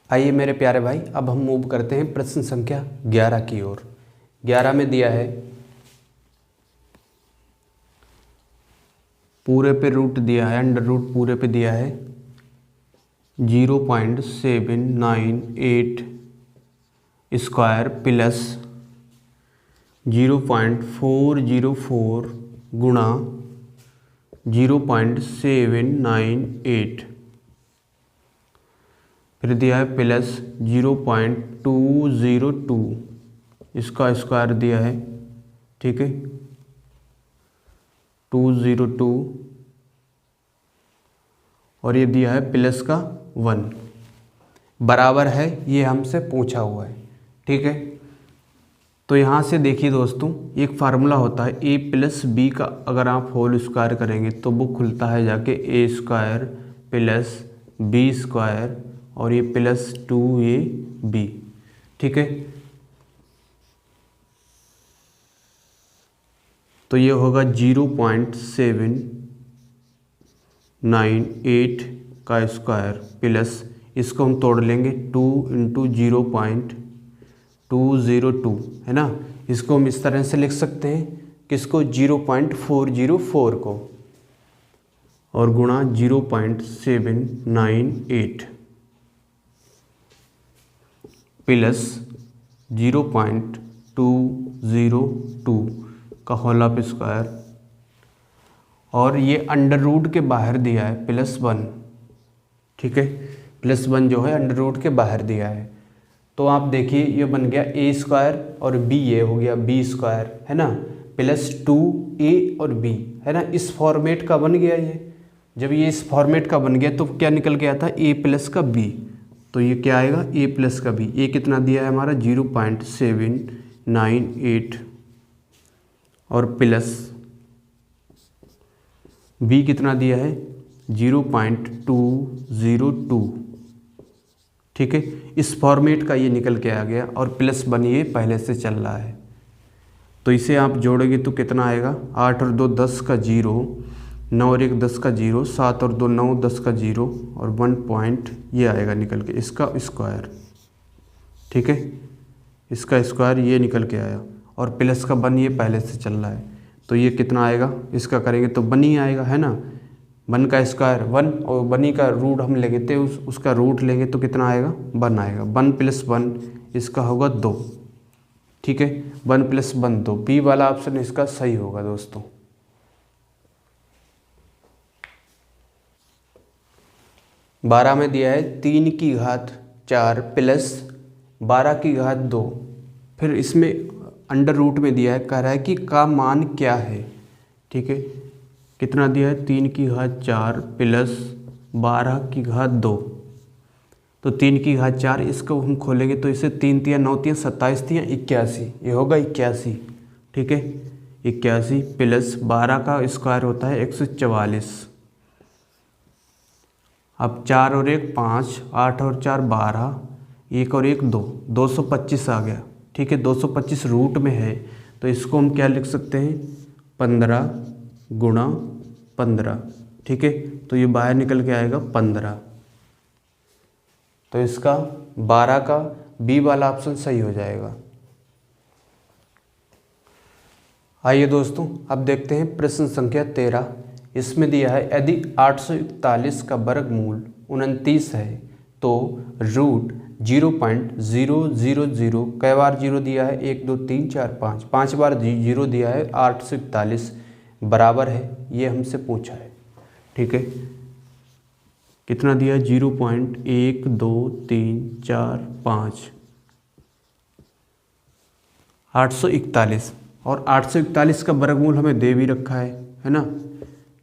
आइए मेरे प्यारे भाई, अब हम मूव करते हैं प्रश्न संख्या 11 की ओर। 11 में दिया है, पूरे पे रूट दिया है, अंडर रूट पूरे पे दिया है 0.798 स्क्वायर प्लस 0.404 गुणा 0.798, फिर दिया है प्लस 0.202 इसका स्क्वायर दिया है, ठीक है 202, और ये दिया है प्लस का 1 बराबर है, ये हमसे पूछा हुआ है, ठीक है। तो यहाँ से देखिए दोस्तों, एक फार्मूला होता है a प्लस बी का, अगर आप होल स्क्वायर करेंगे तो वो खुलता है जाके a square plus B square और ये प्लस 2ab, ठीक है। तो ये होगा 0.798 का स्क्वायर प्लस, इसको हम तोड़ लेंगे 2 इंटू 0.202 है ना। इसको हम इस तरह से लिख सकते हैं, किसको 0.404 को, और गुणा 0.798 प्लस 0.202 का होल ऑफ स्क्वायर, और ये अंडर रूट के बाहर दिया है +1, ठीक है। +1 जो है अंडर रूट के बाहर दिया है, तो आप देखिए ये बन गया a स्क्वायर और b, ये हो गया b स्क्वायर है ना, प्लस 2a और b है ना। इस फॉर्मेट का बन गया ये। जब ये इस फॉर्मेट का बन गया तो क्या निकल के आता है, a प्लस का b, तो ये क्या आएगा a प्लस का b। a कितना दिया है हमारा 0.798 और प्लस b कितना दिया है 0.202, ठीक है। इस फॉर्मेट का ये निकल के आ गया, और +1 ये पहले से चल रहा है, तो इसे आप जोड़ोगे तो कितना आएगा, 8 और 2 10 का 0, 9 और 1 10 का 0, 7 और 2 9 10 का 0 और 1 पॉइंट ये आएगा निकल के, इसका स्क्वायर, ठीक है। इसका स्क्वायर ये निकल के आया, और प्लस का 1 ये पहले से चल रहा है, तो ये कितना आएगा, इसका करेंगे तो 1 ही आएगा है ना। 1 का स्क्वायर 1, और 1 ही का रूट हम लेंगे तो उसका रूट लेंगे तो कितना आएगा 1 आएगा। 1 + 1 इसका होगा 2, ठीक है। 1 + 1 2, बी वाला ऑप्शन इसका सही होगा दोस्तों। बारह में दिया है 3 की घात 4 प्लस 12 की घात 2, फिर इसमें अंडर रूट में दिया है, कह रहा है कि का मान क्या है, ठीक है। कितना दिया है 3 की घात 4 प्लस 12 की घात 2, तो 3 की घात 4 इसको हम खोलेंगे तो इसे 3 × 9 × 27 × 81, ये होगा 81, ठीक है 81 प्लस 12 का स्क्वायर होता है 144। अब 4 और 1 5, 8 और 4 12, 1 और 1 2, 225 आ गया, ठीक है। 225 रूट में है, तो इसको हम क्या लिख सकते हैं 15 गुणा 15, ठीक है। तो ये बाहर निकल के आएगा 15, तो इसका 12 का बी वाला ऑप्शन सही हो जाएगा। आइए दोस्तों, अब देखते हैं प्रश्न संख्या 13। इसमें दिया है, यदि 841 का वर्गमूल 29 है तो रूट 0.000, कई बार 0 दिया है 1 2 3 4 5, 5 बार 0 दिया है, 841 बराबर है, ये हमसे पूछा है, ठीक है। कितना दिया है 0.1 2 3 4 5, 841, और 841 का वर्गमूल हमें दे भी रखा है ना।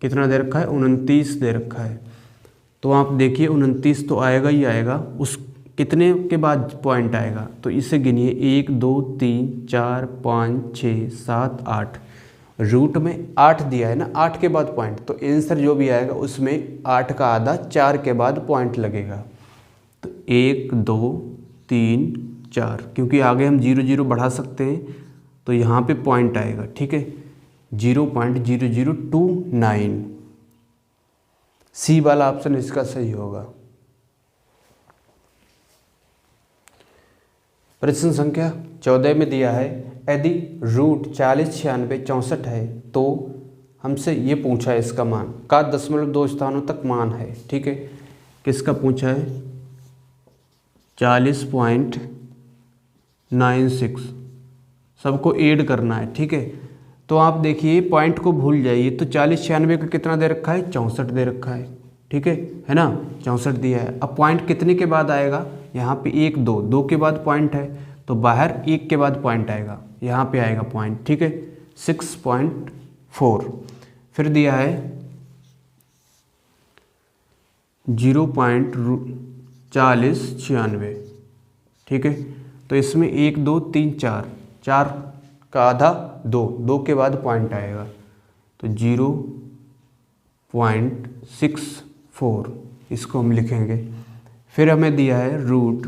कितना दे रखा है 29 दे रखा है, तो आप देखिए 29 तो आएगा ही आएगा, उस कितने के बाद पॉइंट आएगा, तो इसे गिनिए 1 2 3 4 5 6 7 8, रूट में 8 दिया है ना, 8 के बाद पॉइंट, तो आंसर जो भी आएगा उसमें 8 का आधा 4 के बाद पॉइंट लगेगा, तो 1 2 3 4, क्योंकि आगे हम 0 0 बढ़ा सकते हैं, तो यहाँ पे पॉइंट आएगा, ठीक है 0.0029, सी वाला ऑप्शन इसका सही होगा। प्रश्न संख्या 14 में दिया है यदि रूट 40, 96, 64 है तो हमसे ये पूछा है इसका मान का 0.2 स्थानों तक मान है। ठीक है, किसका पूछा है? 40.96 सबको ऐड करना है। ठीक है, तो आप देखिए पॉइंट को भूल जाइए। तो 40, 96 का कितना दे रखा है? 64 दे रखा है। ठीक है ना, 64 दिया है। अब पॉइंट कितने के बाद आएगा? यहाँ पे 1, 2, 2 के बाद पॉइंट है तो बाहर 1 के बाद पॉइंट आएगा, यहाँ पे आएगा पॉइंट। ठीक है, 6.4। फिर दिया है 0.4096। ठीक है, तो इसमें 1, 2, 3, 4, 4 का आधा 2, 2 के बाद पॉइंट आएगा तो 0.64 इसको हम लिखेंगे। फिर हमें दिया है रूट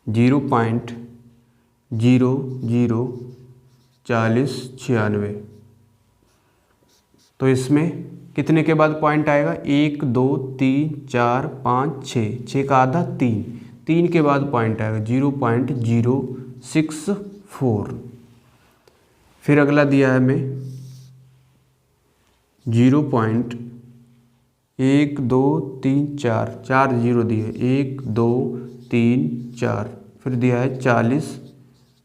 0.004096। तो इसमें कितने के बाद पॉइंट आएगा? 1, 2, 3, 4, 5, 6, 6 का आधा 3, 3 के बाद पॉइंट आएगा 0.064। फिर अगला दिया है हमें 0.1234, 4 जीरो दिए, 1, 2, 3, 4। फिर दिया है 40,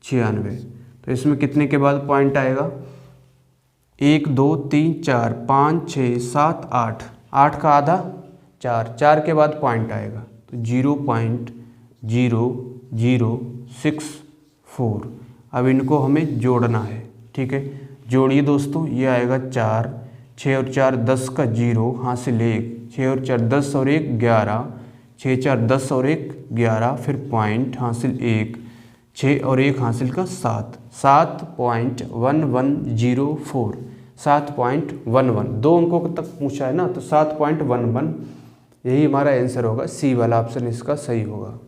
96। तो इसमें कितने के बाद पॉइंट आएगा? 1, 2, 3, 4, 5, 6, 7, 8, 8 का आधा 4, 4 के बाद पॉइंट आएगा तो 0.0064। अब इनको हमें जोड़ना है। ठीक है, जोड़िए दोस्तों, ये आएगा 4, 6 और 4 10 का 0 हासिल 1, 6 और 4 10 और 1 11, 6, 4 10 और 1 11, फिर पॉइंट हासिल 1, 6 और 1 हासिल का 7, 7.1104, 7.11। 2 अंकों तक पूछा है ना, तो 7.11 यही हमारा आंसर होगा। सी वाला ऑप्शन इसका सही होगा।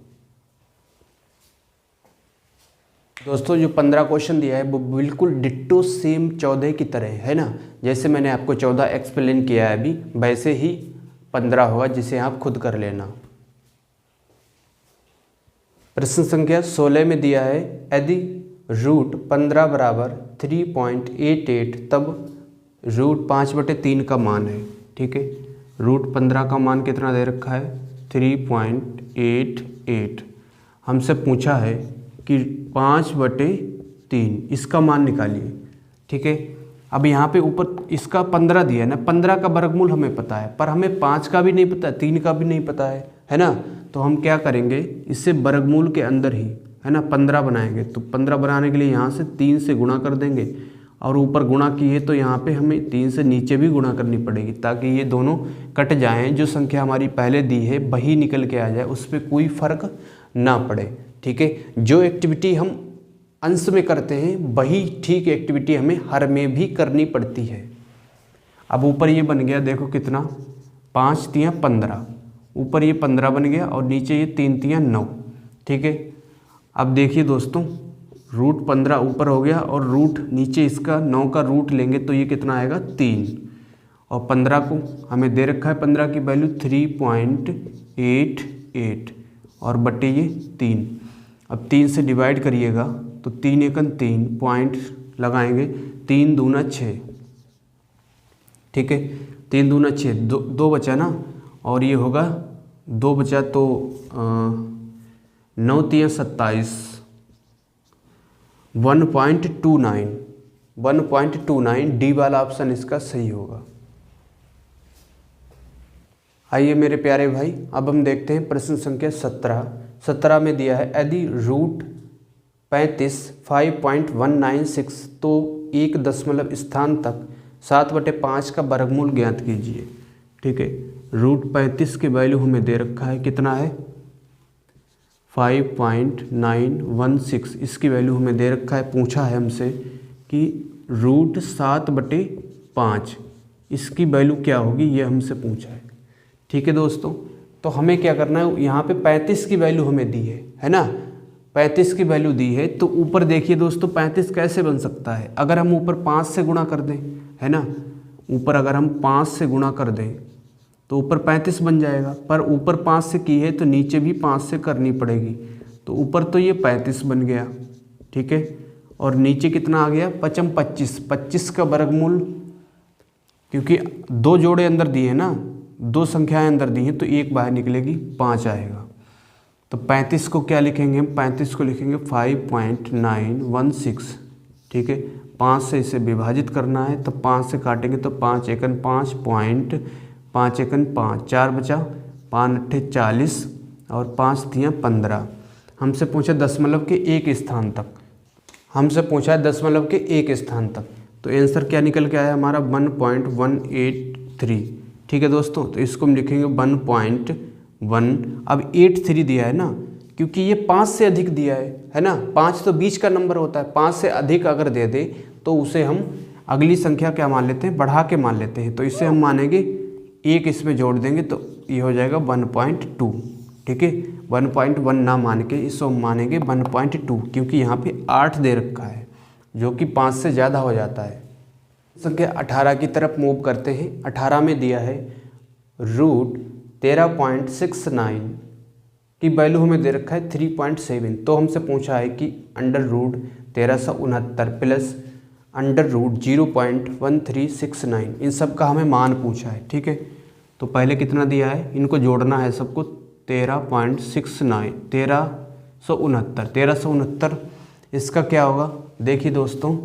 दोस्तों जो 15 क्वेश्चन दिया है वो बिल्कुल डिट्टो सेम 14 की तरह है ना। जैसे मैंने आपको 14 एक्सप्लेन किया है अभी, वैसे ही 15 होगा, जिसे आप खुद कर लेना। प्रश्न संख्या 16 में दिया है यदि रूट 15 बराबर 3.88 तब रूट 5/3 का मान है। ठीक है, रूट 15 का मान कितना दे रखा है? 3.88। हमसे पूछा है कि 5/3 इसका मान निकालिए। ठीक है, अब यहाँ पे ऊपर इसका 15 दिया है ना, 15 का वर्गमूल हमें पता है, पर हमें 5 का भी नहीं पता, 3 का भी नहीं पता है ना। तो हम क्या करेंगे, इससे वर्गमूल के अंदर ही है ना 15 बनाएंगे। तो 15 बनाने के लिए यहाँ से 3 से गुणा कर देंगे, और ऊपर गुणा की है तो यहाँ पे हमें 3 से नीचे भी गुणा करनी पड़ेगी, ताकि ये दोनों कट जाएं। जो संख्या हमारी पहले दी है वही निकल के आ जाए, उस पर कोई फर्क ना पड़े। ठीक है, जो एक्टिविटी हम अंश में करते हैं वही ठीक एक्टिविटी हमें हर में भी करनी पड़ती है। अब ऊपर ये बन गया, देखो कितना, 5 तियाँ 15, ऊपर ये 15 बन गया और नीचे ये 3 तियाँ 9। ठीक है, अब देखिए दोस्तों, रूट 15 ऊपर हो गया और रूट नीचे इसका 9 का रूट लेंगे तो ये कितना आएगा? 3। और 15 को हमें दे रखा है 15 की वैल्यू 3.88 और बटे ये 3। अब 3 से डिवाइड करिएगा तो 3 एकन 3 पॉइंट लगाएंगे, 3 दूना 6। ठीक है, 3 दूना 6, 2 बचा ना, और ये होगा 2 बचा तो 9 तियाँ 27, 1.29 डी वाला ऑप्शन इसका सही होगा। आइए मेरे प्यारे भाई, अब हम देखते हैं प्रश्न संख्या 17 में दिया है यदि रूट 35 5.196 तो 1 दशमलव स्थान तक 7/5 का वर्गमूल ज्ञात कीजिए। ठीक है, रूट 35 की वैल्यू हमें दे रखा है, कितना है? 5.916। इसकी वैल्यू हमें दे रखा है, पूछा है हमसे कि रूट 7/5 इसकी वैल्यू क्या होगी, ये हमसे पूछा है। ठीक है दोस्तों, तो हमें क्या करना है, यहाँ पे 35 की वैल्यू हमें दी है ना, 35 की वैल्यू दी है। तो ऊपर देखिए दोस्तों, 35 कैसे बन सकता है? अगर हम ऊपर 5 से गुणा कर दें, है ना, ऊपर अगर हम 5 से गुणा कर दें तो ऊपर 35 बन जाएगा, पर ऊपर 5 से की है तो नीचे भी 5 से करनी पड़ेगी। तो ऊपर तो ये 35 बन गया, ठीक है, और नीचे कितना आ गया 5 25, 25 का वर्गमूल, क्योंकि 2 जोड़े अंदर दिए हैं ना, 2 संख्याएं अंदर दी हैं, तो एक बाहर निकलेगी 5 आएगा। तो 35 को क्या लिखेंगे हम, 35 को लिखेंगे 5.916, ठीक है। 5 से इसे विभाजित करना है, तो 5 से काटेंगे तो 5 एकन 5 पॉइंट 5 एकन 5, 4 बचा, 5 अट्ठे 40 और 5 दिया 15। हमसे पूछा दशमलव के एक स्थान तक, हमसे पूछा है दशमलव के एक स्थान तक, तो आंसर क्या निकल के आया हमारा 1.183, ठीक है दोस्तों। तो इसको हम लिखेंगे 1.1। अब 83 दिया है ना, क्योंकि ये 5 से अधिक दिया है ना, 5 तो बीच का नंबर होता है, 5 से अधिक अगर दे दे तो उसे हम अगली संख्या क्या मान लेते हैं, बढ़ा के मान लेते हैं। तो इसे हम मानेंगे एक इसमें जोड़ देंगे तो ये हो जाएगा 1.2, ठीक है। 1.1 ना मान के इसको हम मानेंगे 1.2, क्योंकि यहाँ पे 8 दे रखा है जो कि 5 से ज़्यादा हो जाता है। संख्या 18 की तरफ मूव करते हैं। 18 में दिया है √13.69 की वैल्यू हमें दे रखा है 3.7। तो हमसे पूछा है कि √1369 प्लस √0.1369, इन सब का हमें मान पूछा है, ठीक है। तो पहले कितना दिया है, इनको जोड़ना है सबको, 13.69 1369, इसका क्या होगा, देखिए दोस्तों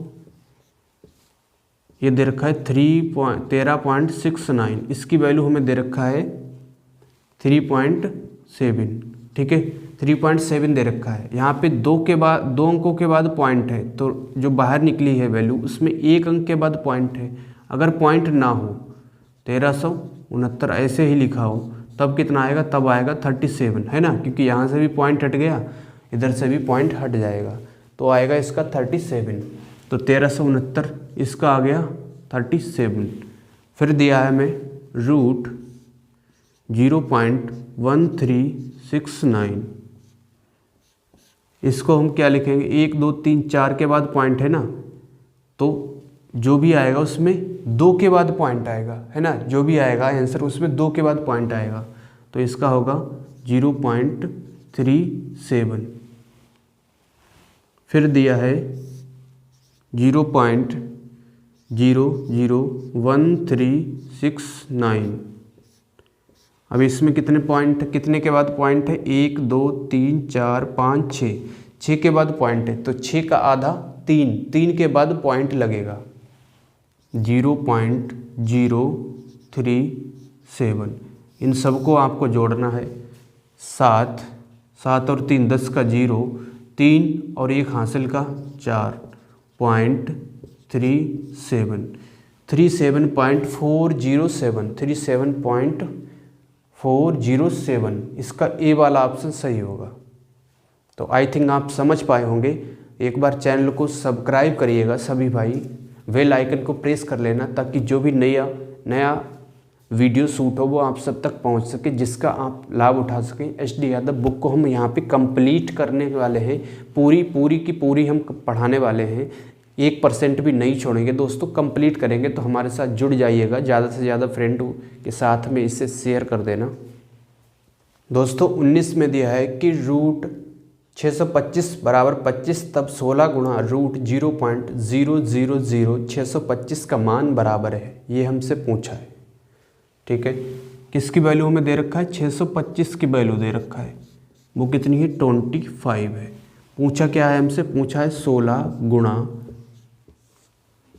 ये दे रखा है 13.69, इसकी वैल्यू हमें दे रखा है 3.7, ठीक है, 3.7 दे रखा है। यहाँ पे 2 अंकों के बाद पॉइंट है, तो जो बाहर निकली है वैल्यू उसमें 1 अंक के बाद पॉइंट है। अगर पॉइंट ना हो 1369 ऐसे ही लिखा हो तब कितना आएगा, तब आएगा 37, है ना, क्योंकि यहाँ से भी पॉइंट हट गया, इधर से भी पॉइंट हट जाएगा, तो आएगा इसका 37। तो 1369 इसका आ गया 37। फिर दिया है हमें √0.1369, इसको हम क्या लिखेंगे, 1 2 3 4 के बाद पॉइंट है ना, तो जो भी आएगा उसमें 2 के बाद पॉइंट आएगा, है ना, जो भी आएगा आंसर उसमें 2 के बाद पॉइंट आएगा, तो इसका होगा 0.37। फिर दिया है 0.001369। अब इसमें कितने पॉइंट, कितने के बाद पॉइंट है, 1 2 3 4 5 6 के बाद पॉइंट है, तो 6 का आधा 3 के बाद पॉइंट लगेगा 0.037। इन सबको आपको जोड़ना है, 7 और 3 10 का 0, 3 और 1 हासिल का 4.37, 37.407, इसका ए वाला ऑप्शन सही होगा। तो आई थिंक आप समझ पाए होंगे। एक बार चैनल को सब्सक्राइब करिएगा सभी भाई, बेल आइकन को प्रेस कर लेना, ताकि जो भी नया वीडियो शूट हो वो आप सब तक पहुंच सके, जिसका आप लाभ उठा सकें। HD यादव बुक को हम यहाँ पे कंप्लीट करने वाले हैं, पूरी की पूरी हम पढ़ाने वाले हैं, 1% भी नहीं छोड़ेंगे दोस्तों, कंप्लीट करेंगे। तो हमारे साथ जुड़ जाइएगा, ज़्यादा से ज़्यादा फ्रेंड के साथ में इसे शेयर कर देना। दोस्तों 19 में दिया है कि √625 बराबर 25, तब 16 गुणा √0.000625 का मान बराबर है, ये हमसे पूछा है, ठीक है। किसकी वैल्यू हमें दे रखा है, 625 की वैल्यू दे रखा है, वो कितनी है 25 है। पूछा क्या है हमसे, पूछा है 16 गुणा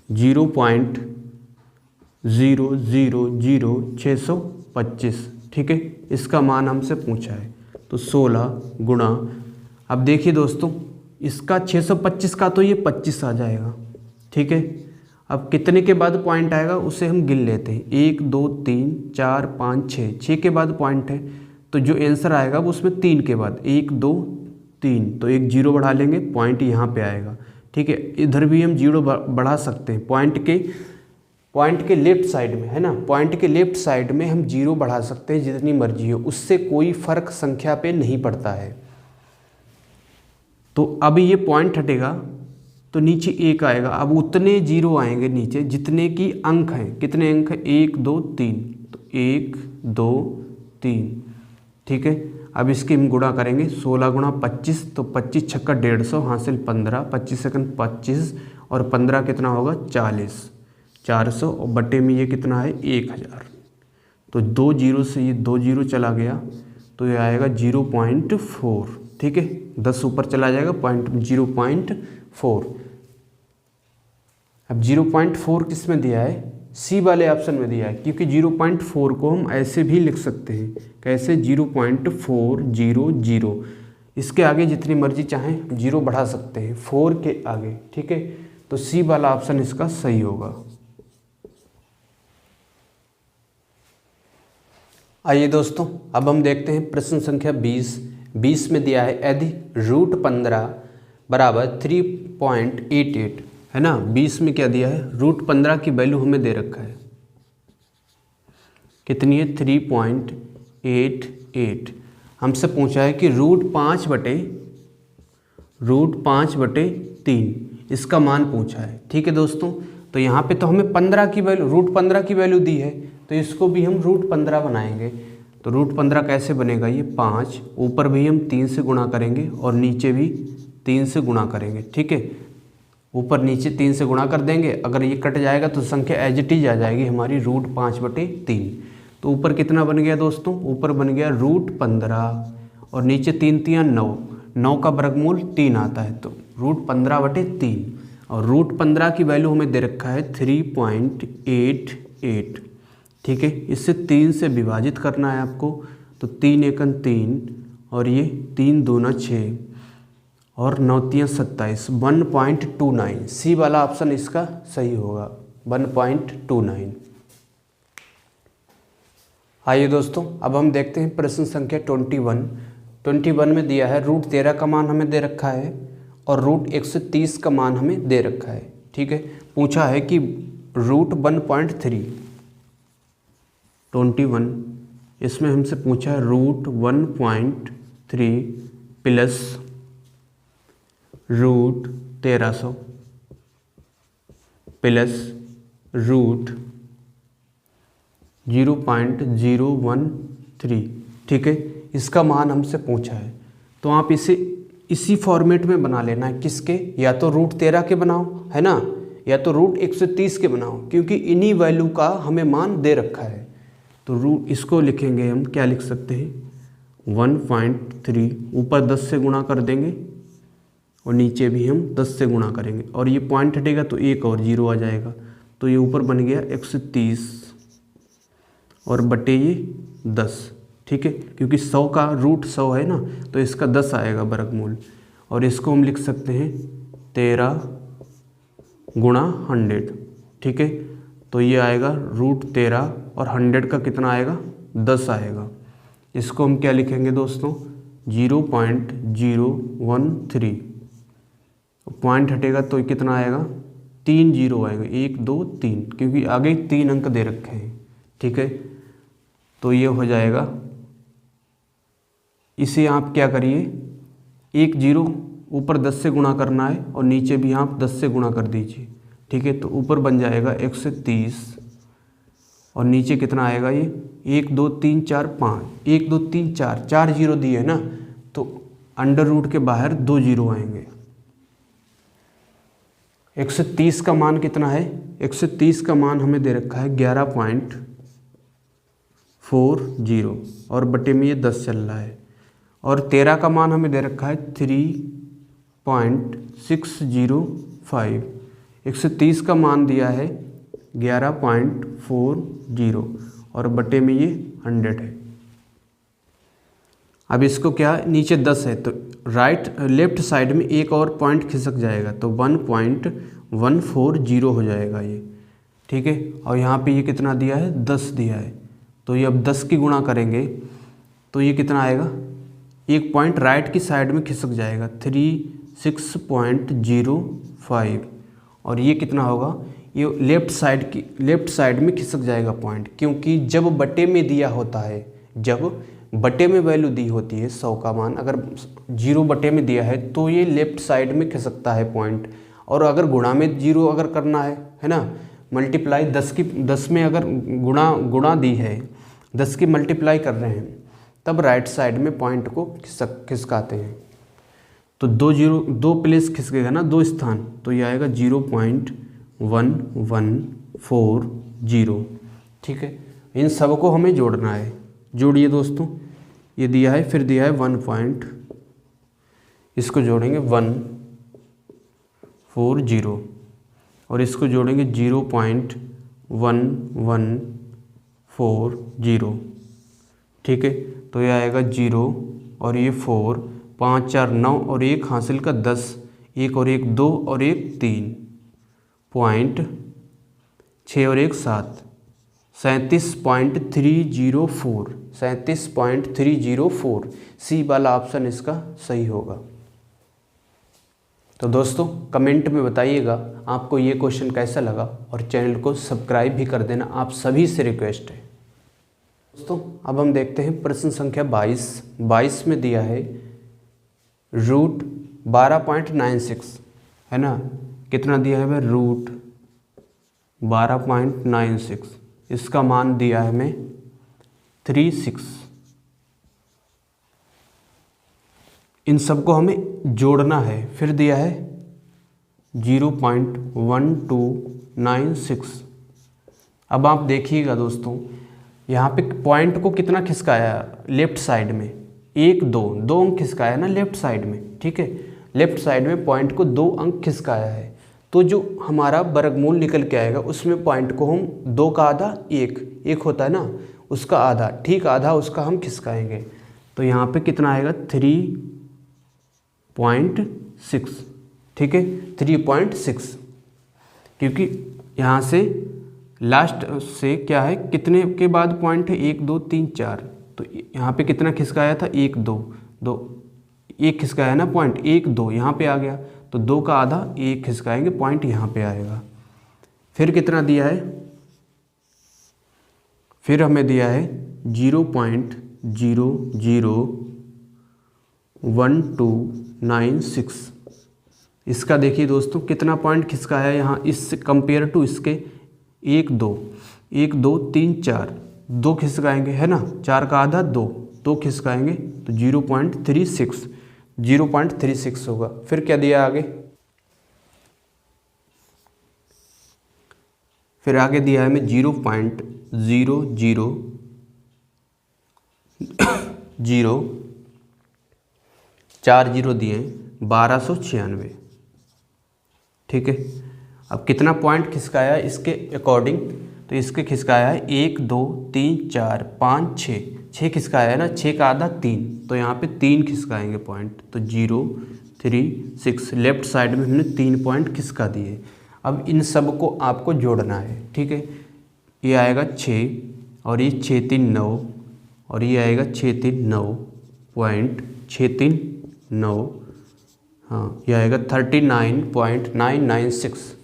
0.000625, ठीक है, इसका मान हमसे पूछा है। तो 16 गुणा, अब देखिए दोस्तों इसका 625 का तो ये 25 आ जाएगा, ठीक है। अब कितने के बाद पॉइंट आएगा उसे हम गिन लेते हैं, 1 2 3 4 5 6 के बाद पॉइंट है, तो जो आंसर आएगा वो उसमें 3 के बाद 1 2 3, तो एक 0 बढ़ा लेंगे, पॉइंट यहाँ पे आएगा, ठीक है। इधर भी हम 0 बढ़ा सकते हैं, पॉइंट के लेफ्ट साइड में, है ना, पॉइंट के लेफ्ट साइड में हम 0 बढ़ा सकते हैं जितनी मर्जी हो, उससे कोई फर्क संख्या पे नहीं पड़ता है। तो अब ये पॉइंट हटेगा तो नीचे 1 आएगा, अब उतने 0 आएंगे नीचे जितने की अंक हैं, कितने अंक हैं, 1 2 3, तो 1 2 3, ठीक है। अब इसकी हम गुणा करेंगे, 16 गुणा 25 तो 25 छक्का 150 हासिल 15, 25 सेकंड 25 और 15 कितना होगा 40, 400 और बटे में ये कितना है 1000। तो 2 जीरो से ये 2 जीरो चला गया तो ये आएगा 0.4। ठीक है, 10 ऊपर चला जाएगा 0.4। अब 0.4 किस में दिया है, सी वाले ऑप्शन में दिया है, क्योंकि 0.4 को हम ऐसे भी लिख सकते हैं, कैसे 0.400। इसके आगे जितनी मर्जी चाहें जीरो बढ़ा सकते हैं 4 के आगे। ठीक है, तो सी वाला ऑप्शन इसका सही होगा। आइए दोस्तों, अब हम देखते हैं प्रश्न संख्या 20 में दिया है यदि √15 बराबर 3.88 है ना। 20 में क्या दिया है, √15 की वैल्यू हमें दे रखा है, कितनी है 3.88। हमसे पूछा है कि √5/3 इसका मान पूछा है। ठीक है दोस्तों, तो यहाँ पे तो हमें 15 की वैल्यू √15 की वैल्यू दी है, तो इसको भी हम √15 बनाएंगे। तो √15 कैसे बनेगा, ये 5, ऊपर भी हम 3 से गुणा करेंगे और नीचे भी 3 से गुणा करेंगे। ठीक है, ऊपर नीचे 3 से गुणा कर देंगे, अगर ये कट जाएगा तो संख्या एज इट इज आ जाएगी हमारी √5/3। तो ऊपर कितना बन गया दोस्तों, ऊपर बन गया √15 और नीचे 3 3 9, 9 का वर्गमूल 3 आता है, तो √15/3 और √15 की वैल्यू हमें दे रखा है 3.88। ठीक है, इससे 3 से विभाजित करना है आपको, तो 3 एकन 3 और ये 3 दूना 6 और 9 3 27, 1.29। सी वाला ऑप्शन इसका सही होगा, 1.29। आइए दोस्तों, अब हम देखते हैं प्रश्न संख्या 21 में दिया है √13 का मान हमें दे रखा है और √130 का मान हमें दे रखा है। ठीक है, पूछा है कि √1.3 21, इसमें हमसे पूछा है √1.3 प्लस √1300 प्लस √0.013। ठीक है, इसका मान हमसे पूछा है, तो आप इसे इसी फॉर्मेट में बना लेना है, किसके, या तो √13 के बनाओ है ना, या तो √130 के बनाओ, क्योंकि इन्हीं वैल्यू का हमें मान दे रखा है। तो इसको लिखेंगे हम, क्या लिख सकते हैं 1.3, ऊपर 10 से गुणा कर देंगे और नीचे भी हम 10 से गुणा करेंगे और ये पॉइंट हटेगा तो एक और जीरो आ जाएगा, तो ये ऊपर बन गया 130 और बटे ये 10। ठीक है, क्योंकि 100 का √100 है ना, तो इसका 10 आएगा वर्गमूल, और इसको हम लिख सकते हैं 13 गुणा 100। ठीक है, तो ये आएगा √13 और 100 का कितना आएगा 10 आएगा। इसको हम क्या लिखेंगे दोस्तों 0.013, पॉइंट हटेगा तो कितना आएगा 3 जीरो आएगा, 1 2 3, क्योंकि आगे 3 अंक दे रखे हैं। ठीक है, तो ये हो जाएगा, इसे आप क्या करिए 1 जीरो ऊपर 10 से गुणा करना है और नीचे भी आप 10 से गुणा कर दीजिए। ठीक है, तो ऊपर बन जाएगा 130 और नीचे कितना आएगा ये 1 2 3 4 5, 1 2 3 4, 4 जीरो दिए है ना, तो अंडर रूट के बाहर 2 जीरो आएंगे। 130 का मान कितना है, 130 का मान हमें दे रखा है 11.40 और बटे में ये 10 चल रहा है, और 13 का मान हमें दे रखा है 3.605। 130 का मान दिया है 11.40 और बटे में ये 100 है। अब इसको क्या, नीचे 10 है तो लेफ्ट साइड में एक और पॉइंट खिसक जाएगा, तो 1.140 हो जाएगा ये। ठीक है, और यहाँ पे ये कितना दिया है 10 दिया है, तो ये अब 10 की गुणा करेंगे तो ये कितना आएगा, एक पॉइंट राइट की साइड में खिसक जाएगा 36.05, और ये कितना होगा, ये लेफ्ट साइड में खिसक जाएगा पॉइंट, क्योंकि जब बटे में दिया होता है, जब बटे में वैल्यू दी होती है 100 का मान, अगर 0 बटे में दिया है तो ये लेफ्ट साइड में खिसकता है पॉइंट, और अगर गुणा में 0 अगर करना है ना, मल्टीप्लाई 10 में अगर गुणा दी है, 10 की मल्टीप्लाई कर रहे हैं, तब राइट साइड में पॉइंट को खिसकाते हैं। तो दो प्लेस खिसकेगा ना, 2 स्थान, तो ये आएगा 0.1140। ठीक है, इन सबको हमें जोड़ना है। जोड़िए दोस्तों, ये दिया है, फिर दिया है 1 इसको जोड़ेंगे 140 और इसको जोड़ेंगे 0.1140। ठीक है, तो ये आएगा 0 और ये 4, 5 4 9 और 1 हासिल का 10, 1 और 1 2 और 1 3, पॉइंट 6 और 1 7, 37.304, 37.304। सी वाला ऑप्शन इसका सही होगा। तो दोस्तों कमेंट में बताइएगा आपको ये क्वेश्चन कैसा लगा और चैनल को सब्सक्राइब भी कर देना, आप सभी से रिक्वेस्ट है। दोस्तों अब हम देखते हैं प्रश्न संख्या 22 में दिया है रूट 12.96 है ना, कितना दिया है भाई, रूट 12.96, इसका मान दिया है हमें 36। इन सबको हमें जोड़ना है, फिर दिया है 0.1296। अब आप देखिएगा दोस्तों, यहाँ पे पॉइंट को कितना खिसकाया लेफ्ट साइड में, 1 2 अंक खिसकाया ना लेफ्ट साइड में। ठीक है, लेफ्ट साइड में पॉइंट को 2 अंक खिसकाया है, तो जो हमारा वर्गमूल निकल के आएगा उसमें पॉइंट को हम 2 का आधा, 1 होता है ना, उसका आधा, ठीक आधा उसका हम खिसकाएंगे। तो यहाँ पे कितना आएगा 3.6। ठीक है, 3.6, क्योंकि यहाँ से लास्ट से क्या है, कितने के बाद पॉइंट है, 1 2 3 4, तो यहाँ पे कितना खिसकाया था, 1 2 1 खिसकाया ना पॉइंट, 1 2 यहाँ पे आ गया, तो 2 का आधा 1 खिसकाएंगे, पॉइंट यहाँ पे आएगा। फिर कितना दिया है, फिर हमें दिया है 0.001296। इसका देखिए दोस्तों कितना पॉइंट खिसकाया है यहाँ, इससे कंपेयर टू इसके 1 2 3 4, 2 खिसकाएंगे है ना, 4 का आधा 2 खिसकाएंगे, तो 0.36 होगा। फिर क्या दिया आगे, फिर आगे दिया है हमें 0.00040 दिए हैं, 1296। ठीक है, अब कितना पॉइंट खिसकाया है इसके अकॉर्डिंग, तो इसके खिसकाया है 1 2 3 4 5 6 खिसकाया है ना, 6 का आधा 3, तो यहाँ पे 3 खिसकाएंगे पॉइंट, तो 0.36 लेफ्ट साइड में हमने 3 पॉइंट खिसका दिए। अब इन सब को आपको जोड़ना है। ठीक है, ये आएगा 6 और ये 6 3 9 और ये आएगा 6 3 9.639, हाँ ये आएगा 39.996।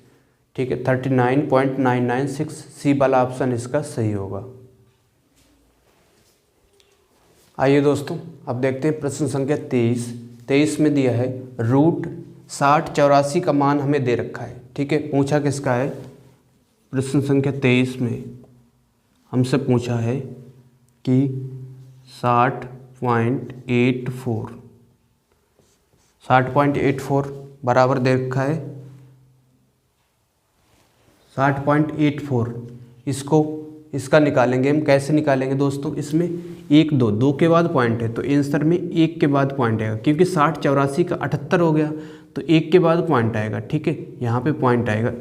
ठीक है, 39.996 सी वाला ऑप्शन इसका सही होगा। आइए दोस्तों अब देखते हैं प्रश्न संख्या 23 में दिया है रूट 60 84 का मान हमें दे रखा है। ठीक है, पूछा किसका है, प्रश्न संख्या 23 में हमसे पूछा है कि 60.84 बराबर दे रखा है 60.84। इसका निकालेंगे हम, कैसे निकालेंगे दोस्तों, इसमें 1 2 के बाद पॉइंट है, तो आंसर में 1 के बाद पॉइंट आएगा, क्योंकि 60 84 का 78 हो गया, तो 1 के बाद पॉइंट आएगा। ठीक है, यहाँ पे पॉइंट आएगा,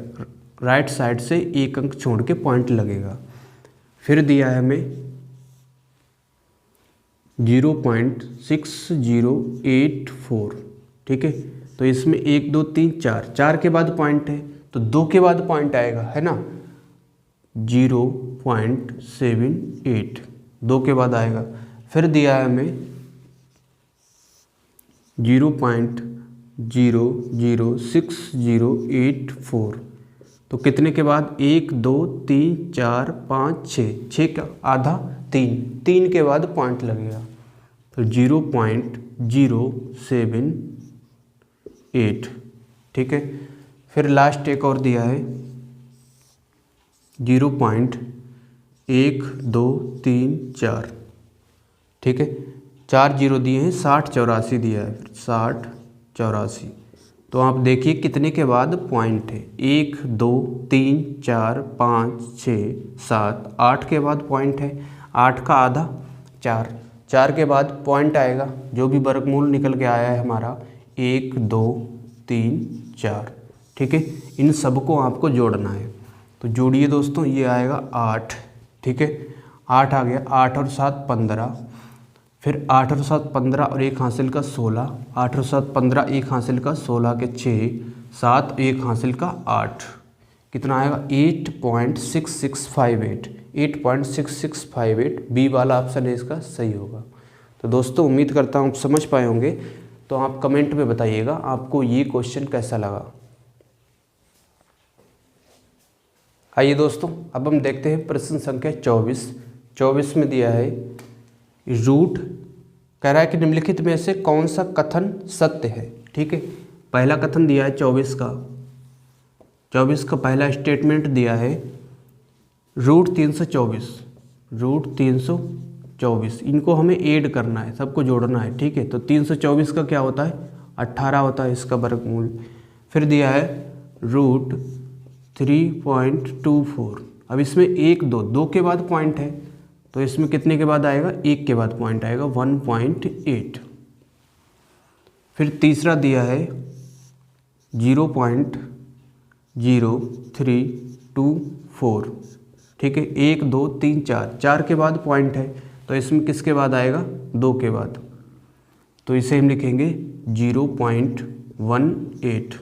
राइट साइड से 1 अंक छोड़ के पॉइंट लगेगा। फिर दिया है हमें 0.6084। ठीक है, तो इसमें 1 2 3 4 के बाद पॉइंट है, तो 2 के बाद पॉइंट आएगा है ना, 0.78 2 के बाद आएगा। फिर दिया है हमें 0.006084, तो कितने के बाद, 1 2 3 4 5 6 का आधा 3 के बाद पॉइंट लगेगा, तो 0.078। ठीक है, फिर लास्ट एक और दिया है 0.1234। ठीक है, 4 जीरो दिए हैं, 60 84 दिया है, 60 84। तो आप देखिए कितने के बाद पॉइंट है, 1 2 3 4 5 6 7 8 के बाद पॉइंट है, 8 का आधा 4, 4 के बाद पॉइंट आएगा, जो भी वर्गमूल निकल के आया है हमारा 1 2 3 4। ठीक है, इन सबको आपको जोड़ना है। तो जोड़िए दोस्तों, ये आएगा 8। ठीक है, 8 आ गया, 8 और 7 15, फिर 8 और 7 15 और 1 हासिल का 16, 8 और 7 15, 1 हासिल का 16 के 6, 7 1 हासिल का 8, कितना आएगा 8.6658, 8.6658 बी वाला ऑप्शन है इसका सही होगा। तो दोस्तों उम्मीद करता हूँ आप समझ पाए होंगे। तो आप कमेंट में बताइएगा आपको ये क्वेश्चन कैसा लगा। आइए दोस्तों, अब हम देखते हैं प्रश्न संख्या 24। 24 में दिया है रूट, कह रहा है कि निम्नलिखित में से कौन सा कथन सत्य है। ठीक है, पहला कथन दिया है 24 का पहला स्टेटमेंट दिया है रूट 324, रूट 324, इनको हमें ऐड करना है, सबको जोड़ना है। ठीक है, तो 324 का क्या होता है 18 होता है इसका वर्गमूल। फिर दिया है रूट 3.24, अब इसमें 1 2 2 के बाद पॉइंट है, तो इसमें कितने के बाद आएगा 1 के बाद पॉइंट आएगा 1.8। फिर तीसरा दिया है 0.0324। ठीक है, 1 2 3 4, 4 के बाद पॉइंट है, तो इसमें किसके बाद आएगा 2 के बाद, तो इसे हम लिखेंगे 0.18।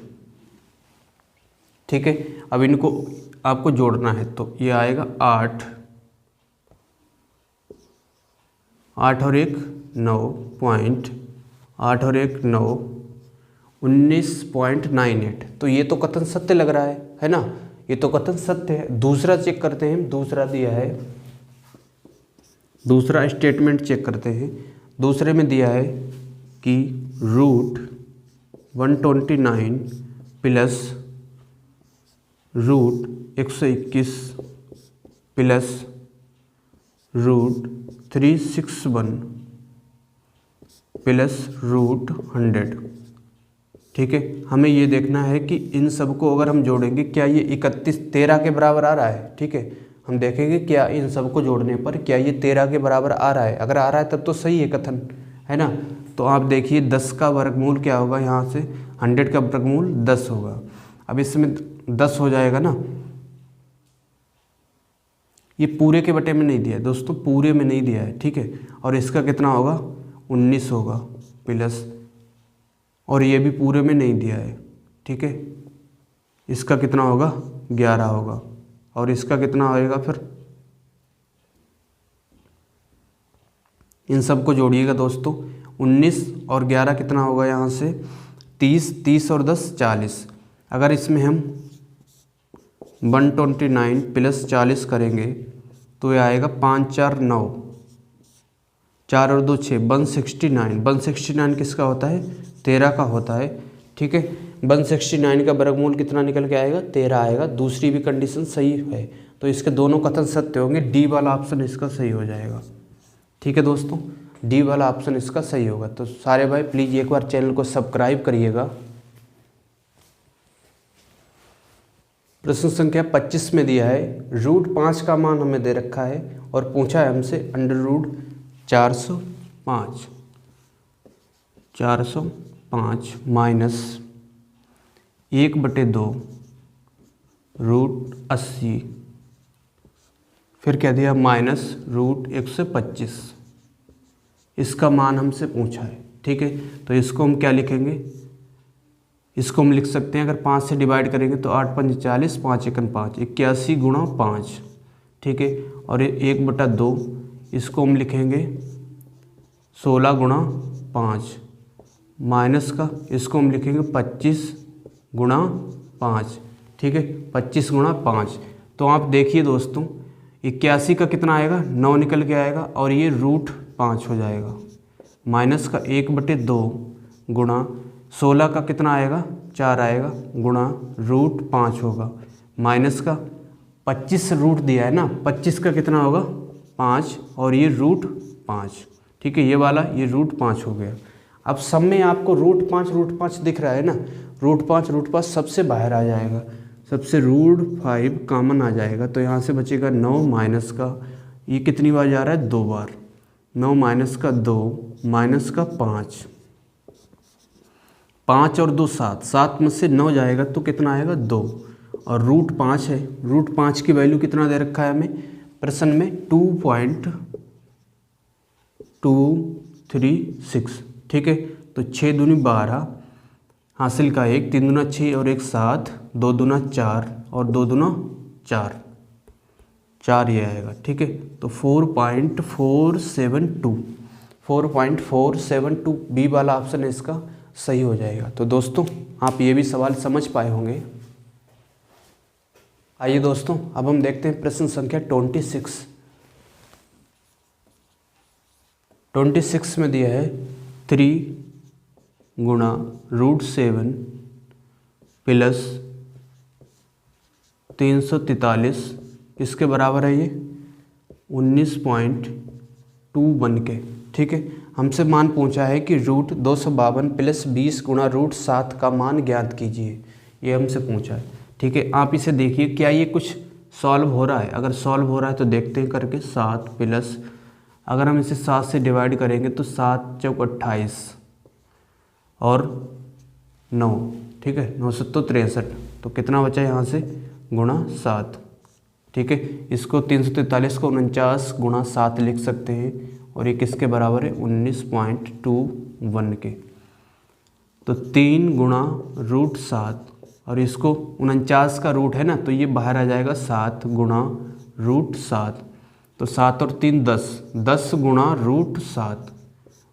ठीक है, अब इनको आपको जोड़ना है, तो ये आएगा 8 और 1 9 पॉइंट, 8 और 1 9 19.98। तो ये तो कथन सत्य लग रहा है ना, ये तो कथन सत्य है। दूसरा चेक करते हैं, दूसरा दिया है, दूसरा स्टेटमेंट चेक करते हैं। दूसरे में दिया है कि root 129 plus root 121 plus root 361 plus root 100। ठीक है, हमें ये देखना है कि इन सब को अगर हम जोड़ेंगे क्या ये 31 13 के बराबर आ रहा है। ठीक है, हम देखेंगे क्या इन सब को जोड़ने पर क्या ये 13 के बराबर आ रहा है। अगर आ रहा है तब तो सही है कथन, है ना। तो आप देखिए 10 का वर्गमूल क्या होगा, यहाँ से 100 का वर्गमूल 10 होगा। अब इसमें 10 हो जाएगा ना, ये पूरे के बटे में नहीं दिया है दोस्तों, पूरे में नहीं दिया है। ठीक है, और इसका कितना होगा 19 होगा प्लस, और ये भी पूरे में नहीं दिया है। ठीक है, इसका कितना होगा 11 होगा, और इसका कितना होएगा। फिर इन सब को जोड़िएगा दोस्तों, 19 और 11 कितना होगा यहाँ से 30, 30 और 10 40। अगर इसमें हम 129 प्लस 40 करेंगे तो ये आएगा 5 4 9, 4 और 2 6, 169। 169 किसका होता है 13 का होता है। ठीक है, 169 का वर्गमूल कितना निकल के आएगा 13 आएगा। दूसरी भी कंडीशन सही है, तो इसके दोनों कथन सत्य होंगे। डी वाला ऑप्शन इसका सही हो जाएगा। ठीक है दोस्तों, डी वाला ऑप्शन इसका सही होगा। तो सारे भाई प्लीज़ एक बार चैनल को सब्सक्राइब करिएगा। प्रश्न संख्या 25 में दिया है रूट 5 का मान हमें दे रखा है और पूछा है हमसे अंडर रूट 405 माइनस 1/2 रूट 80, फिर क्या दिया माइनस रूट 125। इसका मान हमसे पूछा है। ठीक है, तो इसको हम क्या लिखेंगे, इसको हम लिख सकते हैं अगर 5 से डिवाइड करेंगे तो 8 5 40, 5 1 5, 81 गुणा 5। ठीक है, और 1/2 इसको हम लिखेंगे 16 गुणा 5, माइनस का इसको हम लिखेंगे 25 गुणा 5। ठीक है, 25 गुणा 5। तो आप देखिए दोस्तों 81 का कितना आएगा 9 निकल के आएगा, और ये रूट 5 हो जाएगा। माइनस का 1/2 गुणा 16 का कितना आएगा 4 आएगा, गुणा रूट 5 होगा। माइनस का 25 रूट दिया है ना, 25 का कितना होगा 5, और ये रूट 5। ठीक है, ये वाला ये √5 हो गया। अब सब में आपको √5 दिख रहा है ना, √5 सबसे बाहर आ जाएगा, सबसे √5 कॉमन आ जाएगा, तो यहाँ से बचेगा 9 माइनस का, ये कितनी बार जा रहा है, 2 बार, 9 माइनस का 2 माइनस का 5, 5 और 2 7, 7 में से 9 जाएगा तो कितना आएगा 2, और √5 है, √5 की वैल्यू कितना दे रखा है हमें प्रश्न में 2.236, ठीक है। तो 6 दूनी 12 हासिल का 1, 3 दूना 6 और 1 7, 2 दूना 4 और 2 दूना 4, 4 ये आएगा, ठीक है। तो 4.472 बी वाला ऑप्शन है इसका सही हो जाएगा। तो दोस्तों आप ये भी सवाल समझ पाए होंगे। आइए दोस्तों अब हम देखते हैं प्रश्न संख्या 26 में दिया है 3 गुणा √7 प्लस 343 इसके बराबर है ये 19.21 के, ठीक है। हमसे मान पूछा है कि √252 प्लस 20 गुणा √7 का मान ज्ञात कीजिए, ये हमसे पूछा है, ठीक है। आप इसे देखिए क्या ये कुछ सॉल्व हो रहा है, अगर सॉल्व हो रहा है तो देखते हैं करके। 7 प्लस, अगर हम इसे 7 से डिवाइड करेंगे तो 7 चौक 28 और 9, ठीक है, 9 7 63, तो कितना बचा यहाँ से गुणा 7, ठीक है। इसको 343 को 49 गुणा 7 लिख सकते हैं, और ये किसके बराबर है 19.21 के। तो 3 गुणा √7, और इसको 49 का रूट है ना, तो ये बाहर आ जाएगा 7 गुणा √7, तो 7 और 3 10, 10 गुणा √7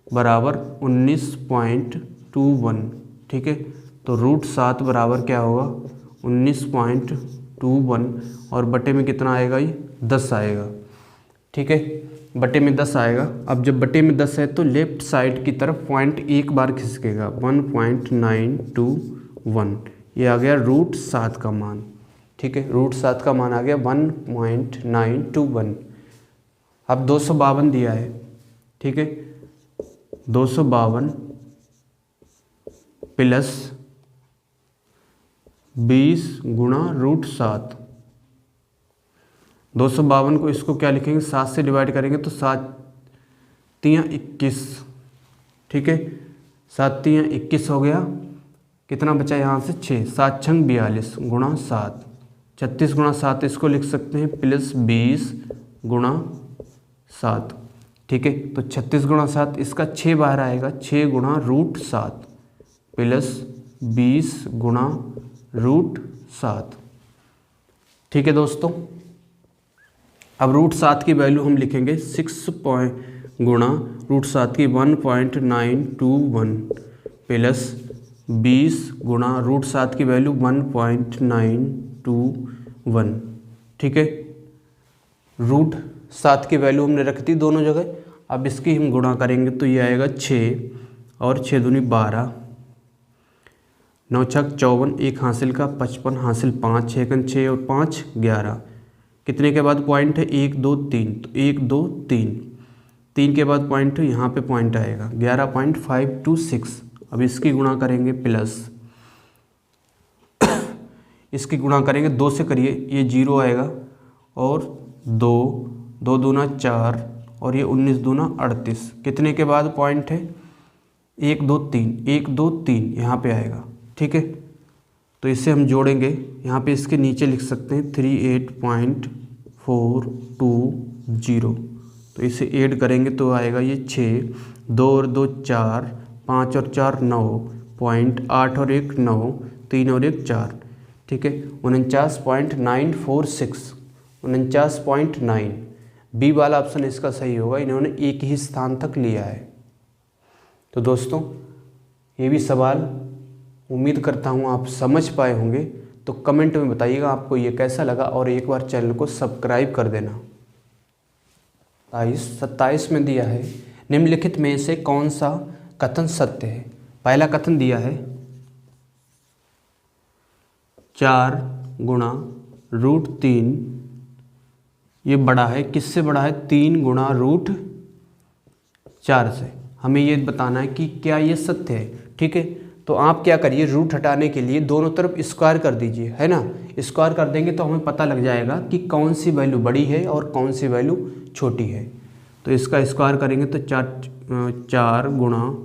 बराबर 19.21, ठीक है। तो √7 बराबर क्या होगा 19.21, और बटे में कितना आएगा ये 10 आएगा, ठीक है, बटे में 10 आएगा। अब जब बटे में 10 है तो लेफ्ट साइड की तरफ पॉइंट एक बार खिसकेगा, 1.921, ये आ गया √7 का मान, ठीक है, √7 का मान आ गया 1.921। अब 252 दिया है, ठीक है, 252 प्लस 20 गुणा √7, 252 को इसको क्या लिखेंगे 7 से डिवाइड करेंगे तो 7 3 21, ठीक है, 7 3 21 हो गया, कितना बचा यहाँ से 6, 7 6 42 गुणा 7, 36 गुणा 7 इसको लिख सकते हैं प्लस 20 गुणा 7, ठीक है। तो 36 गुणा 7 इसका 6 बाहर आएगा, 6 गुणा √7 प्लस 20 गुणा √7, ठीक है दोस्तों। अब √7 की वैल्यू हम लिखेंगे 6 गुणा √7 की 1.921 प्लस 20 गुणा √7 की वैल्यू 1.921, ठीक है। √7 की वैल्यू हमने रख दी दोनों जगह। अब इसकी हम गुणा करेंगे तो ये आएगा 6 और 6 दूनी 12, 9 6 54, 1 हासिल का 55 हासिल 5, 6 कन 6 और 5 11, कितने के बाद पॉइंट है 1 2 3, तो 1 2 3, 3 के बाद पॉइंट है, यहाँ पे पॉइंट आएगा 11.526। अब इसकी गुणा करेंगे प्लस इसकी गुणा करेंगे 2 से करिए, ये 0 आएगा, और 2 2 दूना 4 और ये 19 दूना 38, कितने के बाद पॉइंट है 1 2 3, 1 2 3 यहाँ पे आएगा, ठीक है। तो इसे हम जोड़ेंगे, यहाँ पे इसके नीचे लिख सकते हैं 38.420, तो इसे ऐड करेंगे तो आएगा ये 6, 2 और 2 4, 5 और 4 9, पॉइंट 8 और 1 9, 3 और 1 4, ठीक है, 49.946, 49.9 बी वाला ऑप्शन इसका सही होगा, इन्होंने एक ही स्थान तक लिया है। तो दोस्तों ये भी सवाल उम्मीद करता हूँ आप समझ पाए होंगे, तो कमेंट में बताइएगा आपको ये कैसा लगा, और एक बार चैनल को सब्सक्राइब कर देना। 27 में दिया है निम्नलिखित में से कौन सा कथन सत्य है। पहला कथन दिया है 4 गुणा √3, ये बड़ा है, किससे बड़ा है 3 गुणा 4 से। हमें ये बताना है कि क्या ये सत्य है, ठीक है। तो आप क्या करिए, रूट हटाने के लिए दोनों तरफ स्क्वायर कर दीजिए, है ना। स्क्वायर कर देंगे तो हमें पता लग जाएगा कि कौन सी वैल्यू बड़ी है और कौन सी वैल्यू छोटी है। तो इसका स्क्वायर करेंगे तो 4 गुणा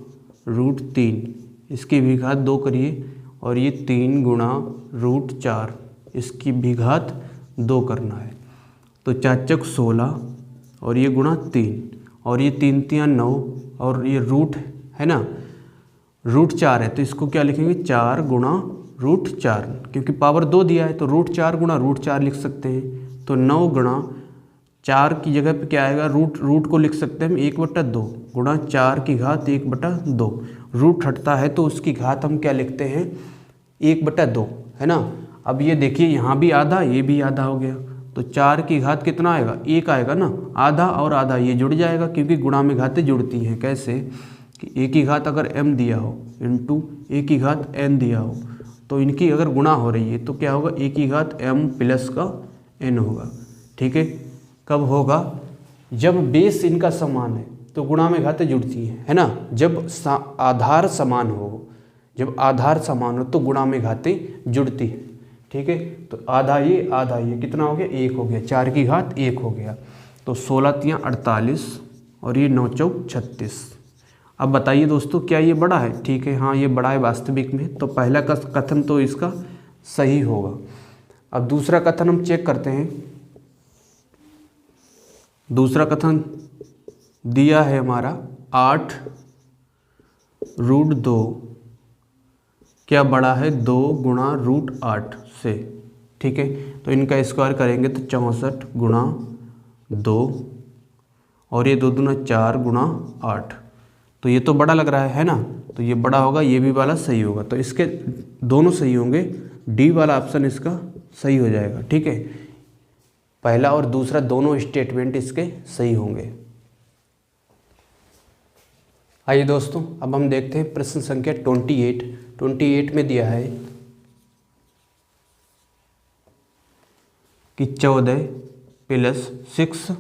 √3, इसकी भी घात 2 करिए, और ये 3 गुणा √4, इसकी भी घात 2 करना है। तो 4 चौक 16 और ये गुणा 3, और ये 3 3 9, और ये रूट है ना, √4 है तो इसको क्या लिखेंगे, 4 गुणा √4, क्योंकि पावर 2 दिया है तो √4 गुणा √4 लिख सकते हैं। तो 9 गुणा 4 की जगह पे क्या आएगा, रूट को लिख सकते हैं हम 1/2 गुणा 4 की घात 1/2। रूट हटता है तो उसकी घात हम क्या लिखते हैं, 1/2, है ना। अब ये देखिए यहाँ भी आधा, ये भी आधा हो गया, तो 4 की घात कितना आएगा, 1 आएगा ना। आधा और आधा ये जुड़ जाएगा, क्योंकि गुणा में घातें जुड़ती हैं। कैसे कि a की घात अगर m दिया हो इंटू a की घात n दिया हो, तो इनकी अगर गुणा हो रही है तो क्या होगा, a की घात m प्लस का n होगा, ठीक है। कब होगा, जब बेस इनका समान है तो गुणा में घातें जुड़ती हैं, है ना। जब आधार समान हो, जब आधार समान हो तो गुणा में घातें जुड़ती हैं, ठीक है। तो आधा ये कितना हो गया, 1 हो गया, 4 की घात 1 हो गया। तो 16 3 48 और ये 9 चौक 36। अब बताइए दोस्तों, क्या ये बड़ा है, ठीक है, हाँ ये बड़ा है वास्तविक में। तो पहला कथन तो इसका सही होगा। अब दूसरा कथन हम चेक करते हैं। दूसरा कथन दिया है हमारा 8 √2 क्या बड़ा है, 2 गुणा √8 से, ठीक है। तो इनका स्क्वायर करेंगे तो 64 गुणा 2, और ये 2 दूना 4 गुणा 8। तो ये तो बड़ा लग रहा है ना, तो ये बड़ा होगा, ये भी वाला सही होगा। तो इसके दोनों सही होंगे, डी वाला ऑप्शन इसका सही हो जाएगा, ठीक है। पहला और दूसरा दोनों स्टेटमेंट इसके सही होंगे। आइए दोस्तों, अब हम देखते हैं प्रश्न संख्या 28 में दिया है कि 14 + 6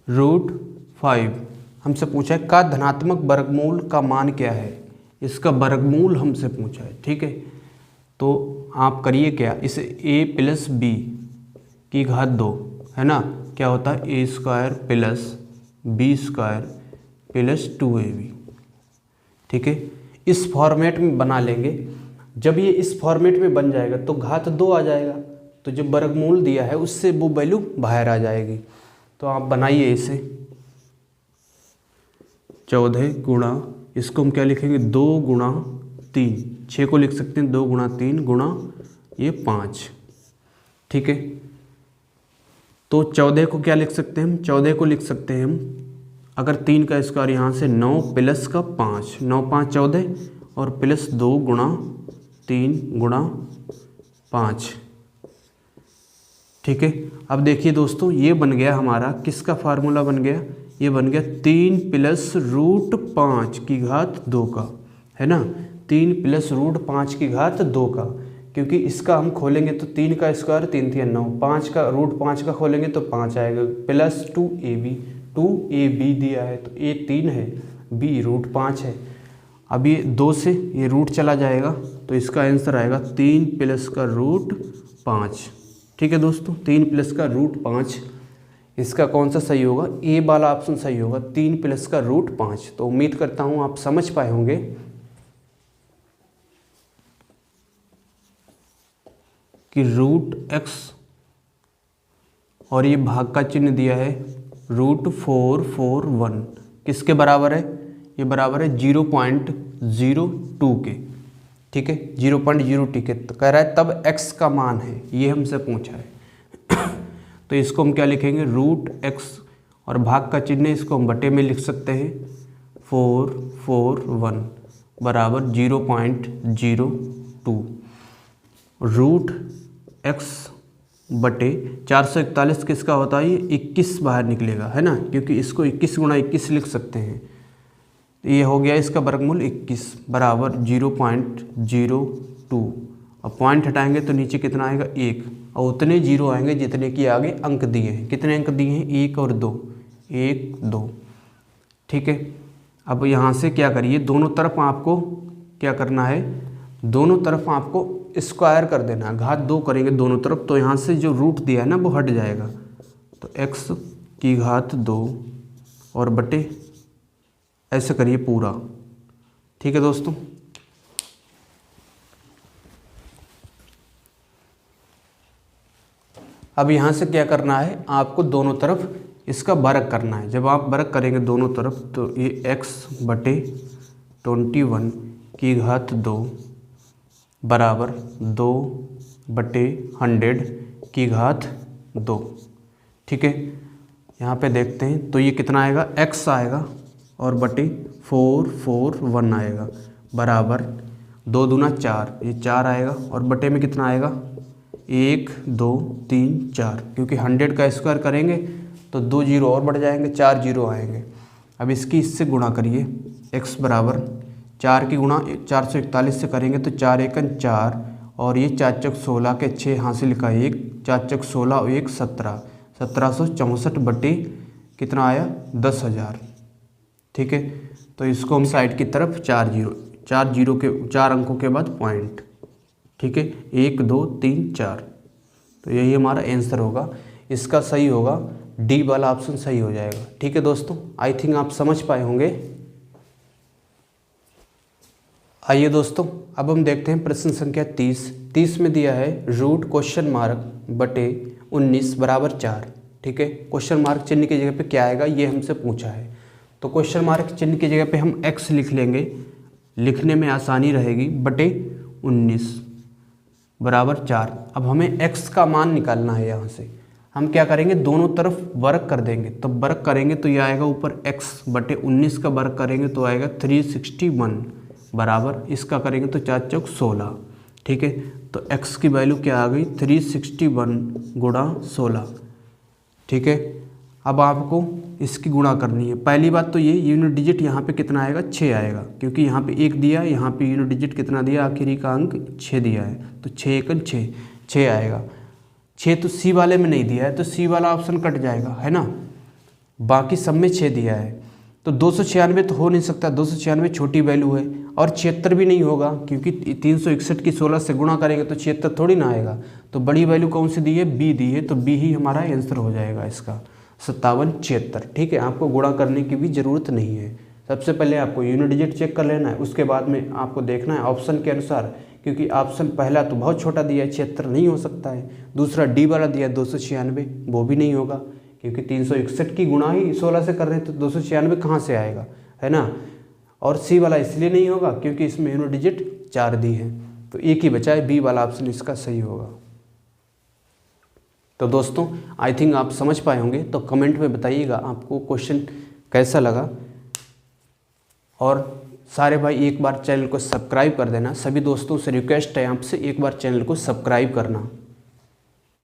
√5 हमसे पूछा है का धनात्मक वर्गमूल का मान क्या है। इसका वर्गमूल हमसे पूछा है, ठीक है। तो आप करिए क्या, इसे a + b की घात 2, है ना, क्या होता है a² + b² + 2ab, ठीक है। इस फॉर्मेट में बना लेंगे। जब ये इस फॉर्मेट में बन जाएगा तो घात 2 आ जाएगा, तो जब वर्गमूल दिया है उससे वो वैल्यू बाहर आ जाएगी। तो आप बनाइए इसे, 14 गुणा, इसको हम क्या लिखेंगे, 2 गुणा 3, 6 को लिख सकते हैं 2 गुणा 3 गुणा ये 5, ठीक है। तो 14 को क्या लिख सकते हैं हम, 14 को लिख सकते हैं हम, अगर 3 का स्क्वायर यहाँ से 9 + का 5, 9 5 14 और प्लस 2 गुणा 3 गुणा 5, ठीक है। अब देखिए दोस्तों, ये बन गया हमारा, किसका फार्मूला बन गया, ये बन गया 3 + √5 की घात 2 का, है ना, 3 + √5 की घात 2 का। क्योंकि इसका हम खोलेंगे तो 3 का स्क्वायर 3 3 9, 5 का √5 का खोलेंगे तो 5 आएगा, प्लस 2ab दिया है तो a 3 है, b √5 है। अब ये 2 से ये रूट चला जाएगा तो इसका आंसर आएगा 3 + का √5, ठीक है दोस्तों, 3 + का √5। इसका कौन सा सही होगा, ए वाला ऑप्शन सही होगा, 3 + का √5। तो उम्मीद करता हूँ आप समझ पाए होंगे कि √x और ये भाग का चिन्ह दिया है √441 किसके बराबर है, ये बराबर है 0.02 के, ठीक है, 0.02 के। तो कह रहा है तब x का मान है, ये हमसे पूछा है। तो इसको हम क्या लिखेंगे, √x और भाग का चिन्ह इसको हम बटे में लिख सकते हैं, 441 बराबर 0.02। √x बटे 441 किसका होता है, ये 21 बाहर निकलेगा, है ना, क्योंकि इसको 21 गुणा 21 लिख सकते हैं। ये हो गया इसका वर्गमूल 21 बराबर 0.02। अब पॉइंट हटाएंगे तो नीचे कितना आएगा, 1, और उतने जीरो आएंगे जितने कि आगे अंक दिए हैं। कितने अंक दिए हैं, 1 और 2, 1 2, ठीक है। अब यहाँ से क्या करिए, दोनों तरफ आपको क्या करना है, दोनों तरफ आपको स्क्वायर कर देना है, घात 2 करेंगे दोनों तरफ, तो यहाँ से जो रूट दिया है ना वो हट जाएगा। तो x की घात 2 और बटे ऐसे करिए पूरा। ठीक है दोस्तों। अब यहाँ से क्या करना है, आपको दोनों तरफ इसका वर्ग करना है। जब आप वर्ग करेंगे दोनों तरफ तो ये x बटे 21 की घात 2 बराबर 2 बटे 100 की घात 2। ठीक है, यहाँ पे देखते हैं तो ये कितना आएगा, x आएगा और बटे 441 आएगा बराबर 2 दूना 4, ये 4 आएगा और बटे में कितना आएगा 1 2 3 4, क्योंकि 100 का स्क्वायर करेंगे तो 2 जीरो और बढ़ जाएंगे, 4 जीरो आएंगे। अब इसकी इससे गुणा करिए, x बराबर 4 की गुणा 441 से करेंगे तो 4 एकन 4 और ये 4 चौक 16 के 6 हासिल का 1, 4 चौक 16 और 1 17, 1764 बटे कितना आया 10,000। ठीक है, तो इसको हम साइड की तरफ 4 जीरो के 4 अंकों के बाद पॉइंट। ठीक है, 1 2 3 4, तो यही हमारा आंसर होगा। इसका सही होगा डी वाला ऑप्शन सही हो जाएगा। ठीक है दोस्तों, आई थिंक आप समझ पाए होंगे। आइए दोस्तों, अब हम देखते हैं प्रश्न संख्या 30 में दिया है रूट क्वेश्चन मार्क बटे 19 बराबर 4। ठीक है, क्वेश्चन मार्क चिन्ह की जगह पे क्या आएगा ये हमसे पूछा है, तो क्वेश्चन मार्क चिन्ह की जगह पे हम x लिख लेंगे, लिखने में आसानी रहेगी, बटे 19 बराबर 4। अब हमें x का मान निकालना है। यहाँ से हम क्या करेंगे, दोनों तरफ वर्ग कर देंगे, तो वर्ग करेंगे तो ये आएगा ऊपर x बटे 19 का वर्ग करेंगे तो आएगा 361 बराबर, इसका करेंगे तो 4 चौक 16। ठीक है, तो x की वैल्यू क्या आ गई 361 गुणा 16। ठीक है, अब आपको इसकी गुणा करनी है। पहली बात तो ये यूनिट डिजिट यहाँ पे कितना आएगा 6 आएगा, क्योंकि यहाँ पे 1 दिया, यहाँ पे यूनिट डिजिट कितना दिया, आखिरी का अंक 6 दिया है, तो 6 एकन 6 आएगा। 6 तो सी वाले में नहीं दिया है तो सी वाला ऑप्शन कट जाएगा, है ना, बाकी सब में 6 दिया है। तो 296 तो हो नहीं सकता, 296 छोटी वैल्यू है, और 76 भी नहीं होगा क्योंकि 361 की 16 से गुणा करेंगे तो 76 थोड़ी ना आएगा। तो बड़ी वैल्यू कौन सी दी है, बी दी है, तो बी ही हमारा आंसर हो जाएगा इसका 57 76। ठीक है, आपको गुणा करने की भी ज़रूरत नहीं है। सबसे पहले आपको यूनिट डिजिट चेक कर लेना है, उसके बाद में आपको देखना है ऑप्शन के अनुसार, क्योंकि ऑप्शन पहला तो बहुत छोटा दिया है 76 नहीं हो सकता है, दूसरा डी वाला दिया है 296 वो भी नहीं होगा, क्योंकि 361 की गुणा ही 16 से कर रहे हैं तो 296 कहाँ से आएगा, है ना। और सी वाला इसलिए नहीं होगा क्योंकि इसमें यूनिट डिजिट 4 दी है, तो एक ही बचा है, बी वाला ऑप्शन इसका सही होगा। तो दोस्तों आई थिंक आप समझ पाए होंगे, तो कमेंट में बताइएगा आपको क्वेश्चन कैसा लगा, और सारे भाई एक बार चैनल को सब्सक्राइब कर देना। सभी दोस्तों से रिक्वेस्ट है आपसे एक बार चैनल को सब्सक्राइब करना।